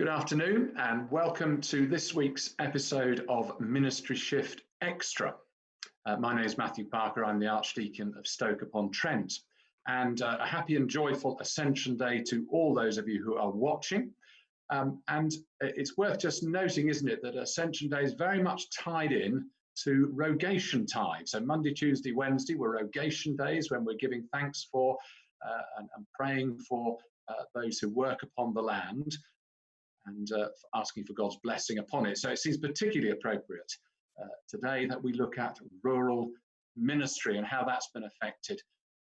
Good afternoon and welcome to this week's episode of Ministry Shift Extra. My name is Matthew Parker. I'm the Archdeacon of Stoke-upon-Trent, and a happy and joyful Ascension Day to all those of you who are watching. And it's worth just noting, isn't it, that Ascension Day is very much tied in to Rogation Time. So Monday, Tuesday, Wednesday were Rogation days when we're giving thanks for and praying for those who work upon the land and asking for God's blessing upon it. So it seems particularly appropriate today that we look at rural ministry and how that's been affected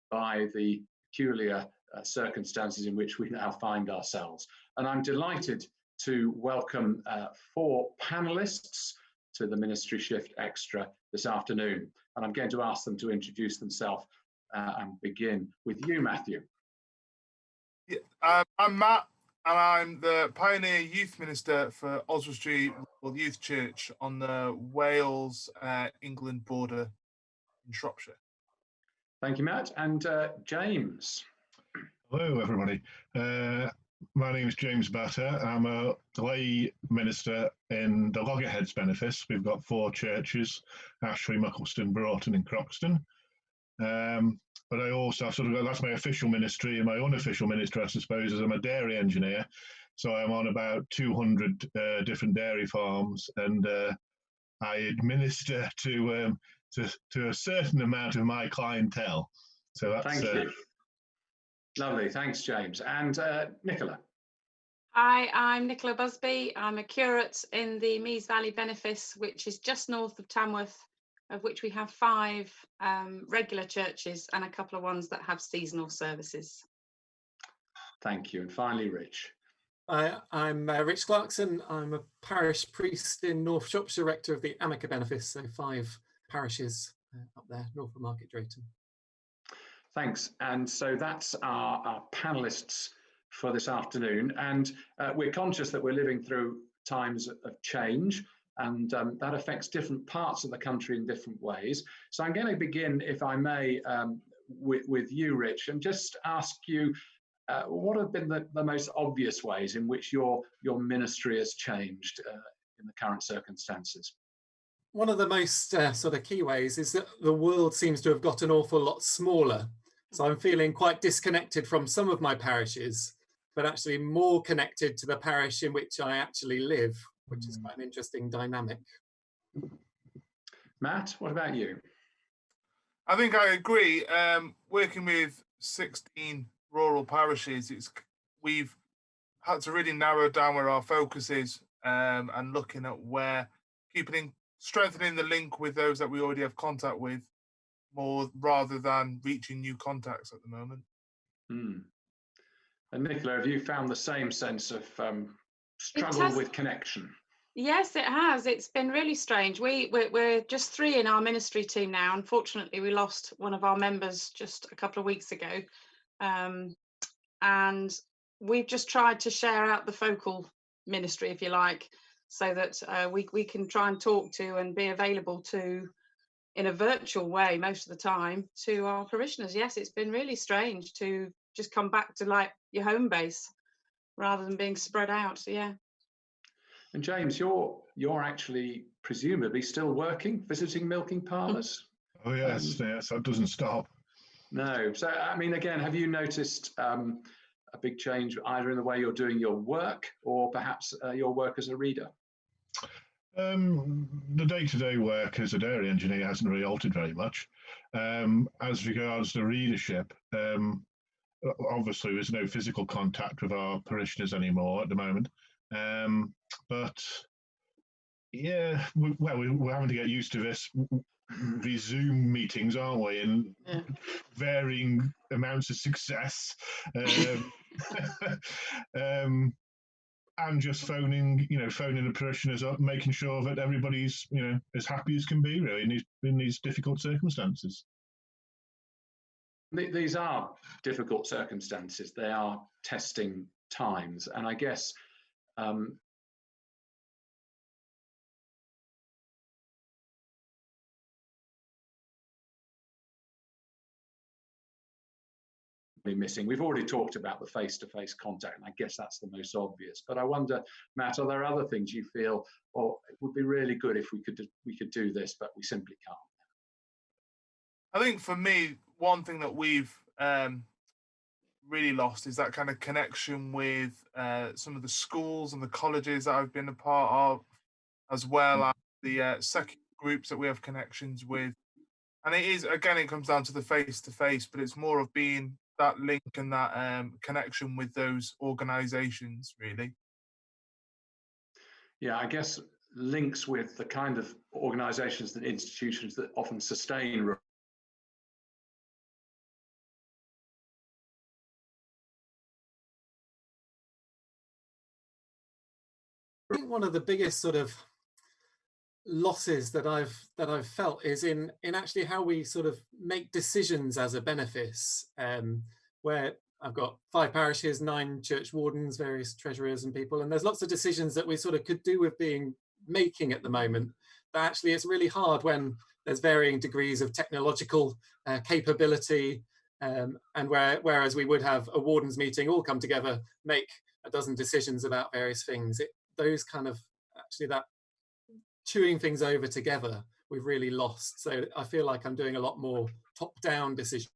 by the peculiar circumstances in which we now find ourselves. And I'm delighted to welcome 4 panelists to the Ministry Shift Extra this afternoon. And I'm going to ask them to introduce themselves and begin with you, Matthew. Yeah, I'm Matt, and I'm the Pioneer Youth Minister for Oswestry Youth Church on the Wales-England border in Shropshire. Thank you, Matt. And James. Hello, everybody. My name is James Batter. I'm a lay minister in the Loggerheads benefice. We've got 4 churches: Ashley, Muckleston, Broughton and Croxton. But I also that's my official ministry, and my unofficial ministry, I suppose, is I'm a dairy engineer. So I'm on about 200 different dairy farms, and I administer to a certain amount of my clientele. So that's thank you. Lovely, thanks, James. And Nicola. Hi, I'm Nicola Busby. I'm a curate in the Meaze Valley benefice, which is just north of Tamworth, of which we have 5 regular churches and a couple of ones that have seasonal services. Thank you. And finally, Rich. I'm Rich Clarkson. I'm a parish priest in North Shropshire, rector of the Amica benefice, so 5 parishes up there, north of Market Drayton. Thanks. And so that's our panelists for this afternoon. And we're conscious that we're living through times of change, and that affects different parts of the country in different ways. So I'm going to begin, if I may, with you, Rich, and just ask you, what have been the most obvious ways in which your ministry has changed in the current circumstances? One of the most sort of key ways is that the world seems to have got an awful lot smaller. So I'm feeling quite disconnected from some of my parishes, but actually more connected to the parish in which I actually live, which is quite an interesting dynamic. Matt, what about you? I think I agree. Working with 16 rural parishes, we've had to really narrow down where our focus is, and looking at strengthening the link with those that we already have contact with, more rather than reaching new contacts at the moment. And Nicola, have you found the same sense of struggle with connection? Yes, it has. It's been really strange. We're just 3 in our ministry team now. Unfortunately, we lost one of our members just a couple of weeks ago. And we've just tried to share out the focal ministry, if you like, so that we can try and talk to and be available to, in a virtual way most of the time, to our parishioners. Yes, it's been really strange to just come back to like your home base rather than being spread out. So, yeah. And James, you're actually presumably still working, visiting milking parlours? Oh yes, that doesn't stop. No. So I mean, again, have you noticed a big change either in the way you're doing your work or perhaps your work as a reader? The day-to-day work as a dairy engineer hasn't really altered very much. As regards the readership, obviously there's no physical contact with our parishioners anymore at the moment. But yeah, we're having to get used to these Zoom meetings, aren't we? And varying amounts of success. And just phoning the parishioners up, making sure that everybody's, as happy as can be, really, in these difficult circumstances. These are difficult circumstances. They are testing times, and I guess missing? We've already talked about the face-to-face contact, and I guess that's the most obvious. But I wonder, Matt, are there other things you feel, well, it would be really good if we could do this, but we simply can't? I think for me, one thing that we've really lost is that kind of connection with some of the schools and the colleges that I've been a part of, as well as the second groups that we have connections with. And it is, again, it comes down to the face-to-face, but it's more of being that link and that connection with those organisations, really. Yeah, I guess links with the kind of organisations and institutions that often sustain. I think one of the biggest sort of losses that I've felt is in actually how we sort of make decisions as a benefice, where I've got 5 parishes, 9 church wardens, various treasurers and people, and there's lots of decisions that we sort of could do with making at the moment. But actually, it's really hard when there's varying degrees of technological capability, and whereas we would have a wardens meeting, all come together, make a dozen decisions about various things. Those kind of actually that chewing things over together, we've really lost. So I feel like I'm doing a lot more top-down decisions.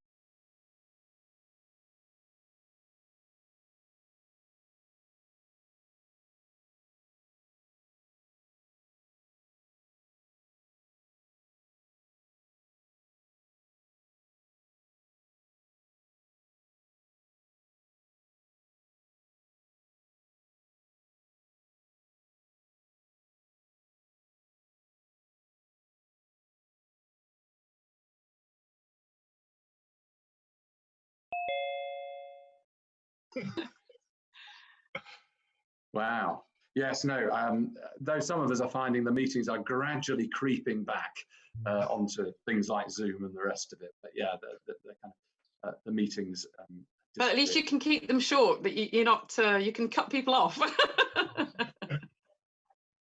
Wow. Yes, no, though some of us are finding the meetings are gradually creeping back onto things like Zoom and the rest of it. But yeah, the kind of the meetings. But at least you can keep them short, that you're not, you can cut people off.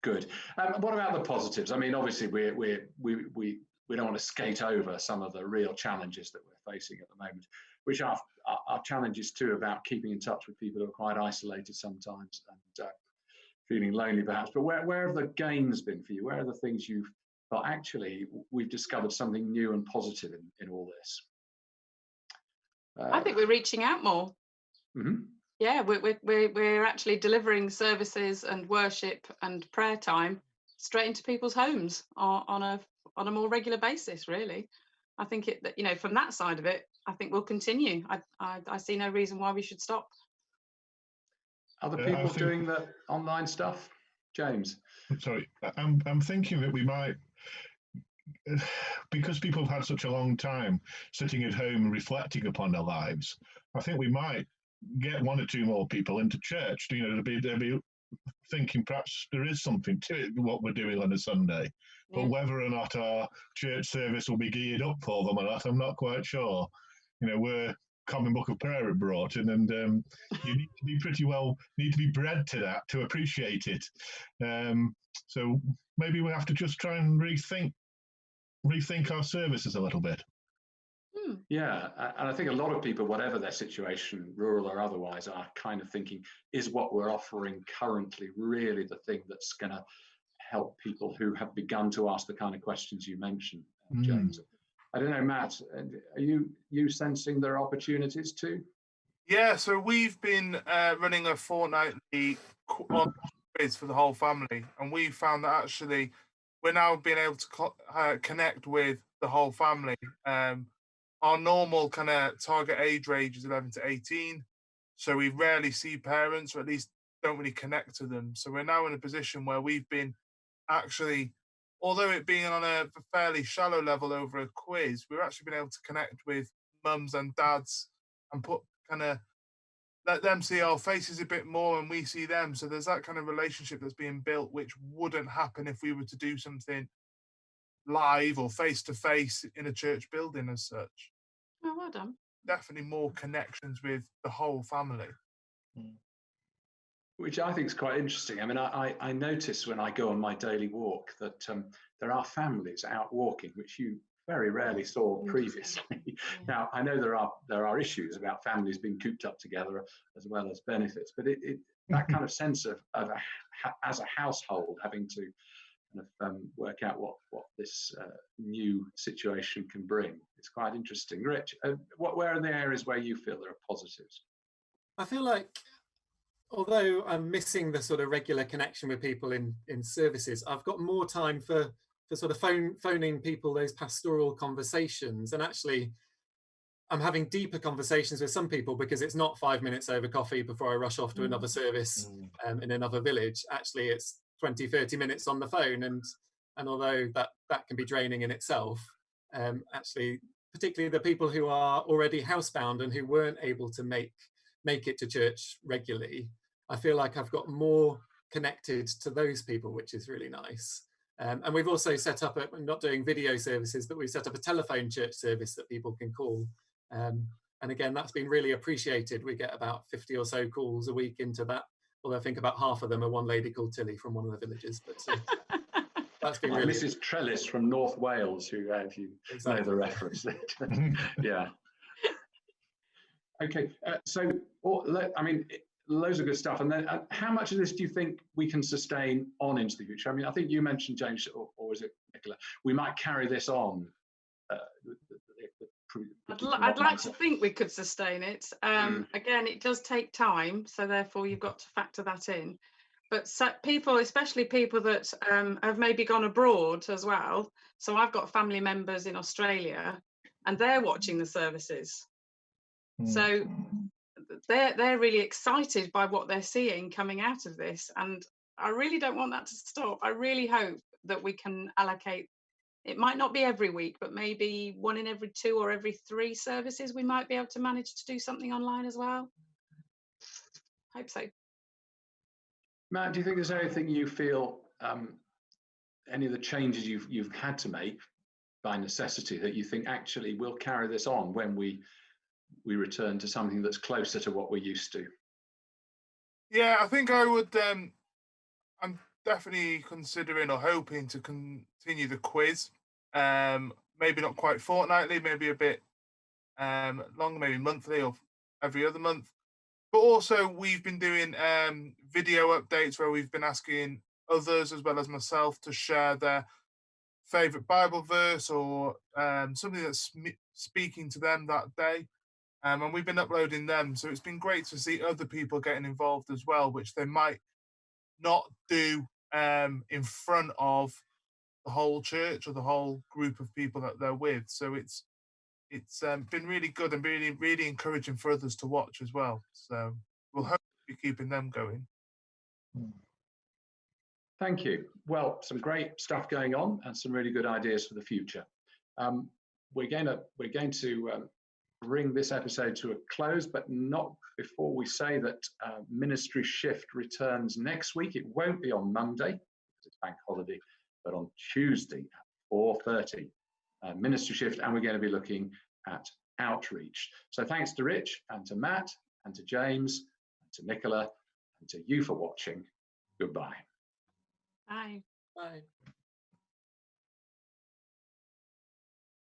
Good. What about the positives? I mean, obviously we don't want to skate over some of the real challenges that we're facing at the moment, which are challenges too about keeping in touch with people who are quite isolated sometimes and feeling lonely perhaps. But where have the gains been for you? Where are the things you've thought, actually, we've discovered something new and positive in all this? I think we're reaching out more. Mm-hmm. Yeah, we're actually delivering services and worship and prayer time straight into people's homes on a more regular basis. Really, I think from that side of it, I think we'll continue. I see no reason why we should stop. Other people doing the online stuff, James? Sorry, I'm thinking that we might, because people have had such a long time sitting at home and reflecting upon their lives, I think we might get 1 or 2 more people into church. They'll be thinking perhaps there is something to it, what we're doing on a Sunday. Yeah. But whether or not our church service will be geared up for them or not, I'm not quite sure. We're Common Book of Prayer are brought in, and you need to be bred to that to appreciate it. So maybe we have to just try and rethink our services a little bit. Yeah, and I think a lot of people, whatever their situation, rural or otherwise, are kind of thinking, is what we're offering currently really the thing that's going to help people who have begun to ask the kind of questions you mentioned, James? I don't know, Matt, are you sensing there are opportunities too? Yeah, so we've been running a fortnightly quiz for the whole family, and we found that actually we're now being able to connect with the whole family. Our normal kind of target age range is 11 to 18, so we rarely see parents, or at least don't really connect to them. So we're now in a position where we've been actually, although it being on a fairly shallow level over a quiz, we've actually been able to connect with mums and dads and let them see our faces a bit more and we see them. So there's that kind of relationship that's being built, which wouldn't happen if we were to do something live or face-to-face in a church building as such. Oh, well done. Definitely more connections with the whole family. Which I think is quite interesting. I mean, I notice when I go on my daily walk that there are families out walking, which you very rarely saw previously. Now, I know there are issues about families being cooped up together as well as benefits, but that kind of sense of as a household having to kind of work out what this new situation can bring. It's quite interesting. Rich, where are the areas where you feel there are positives? I feel like, although I'm missing the sort of regular connection with people in services, I've got more time for sort of phoning people those pastoral conversations, and actually I'm having deeper conversations with some people because it's not 5 minutes over coffee before I rush off to another service in another village. Actually, it's 20, 30 minutes on the phone, and although that can be draining in itself, actually, particularly the people who are already housebound and who weren't able to make it to church regularly, I feel like I've got more connected to those people, which is really nice. And we've also set up, we're not doing video services, but we've set up a telephone church service that people can call. And again, that's been really appreciated. We get about 50 or so calls a week into that, although I think about half of them are one lady called Tilly from one of the villages. But that's been really... Mrs. Trellis from North Wales, who, if you know the reference. Yeah. Okay, so, I mean, loads of good stuff. And then how much of this do you think we can sustain on into the future? I mean, I think you mentioned, James, or was it Nicola, we might carry this on. I'd like to think we could sustain it. Again, it does take time, so therefore you've got to factor that in. But people, especially people that have maybe gone abroad as well. So I've got family members in Australia and they're watching the services. So they're really excited by what they're seeing coming out of this. And I really don't want that to stop. I really hope that we can allocate. It might not be every week, but maybe 1 in every 2 or every 3 services, we might be able to manage to do something online as well. Hope so. Matt, do you think there's anything you feel, any of the changes you've had to make by necessity that you think actually will carry this on when we return to something that's closer to what we're used to? Yeah, I think I would. I'm definitely considering or hoping to continue the quiz. Maybe not quite fortnightly, maybe a bit longer, maybe monthly or every other month. But also we've been doing video updates where we've been asking others as well as myself to share their favorite Bible verse or something that's speaking to them that day. And we've been uploading them. So it's been great to see other people getting involved as well, which they might not do in front of the whole church or the whole group of people that they're with. So it's been really good and really, really encouraging for others to watch as well. So we'll hope to be keeping them going. Thank you. Well, some great stuff going on and some really good ideas for the future. We're going to bring this episode to a close, but not before we say that Ministry Shift returns next week. It won't be on Monday because it's bank holiday, but on Tuesday at 4:30. Ministry Shift, and we're going to be looking at outreach. So thanks to Rich and to Matt and to James and to Nicola and to you for watching. Goodbye. Bye. Bye.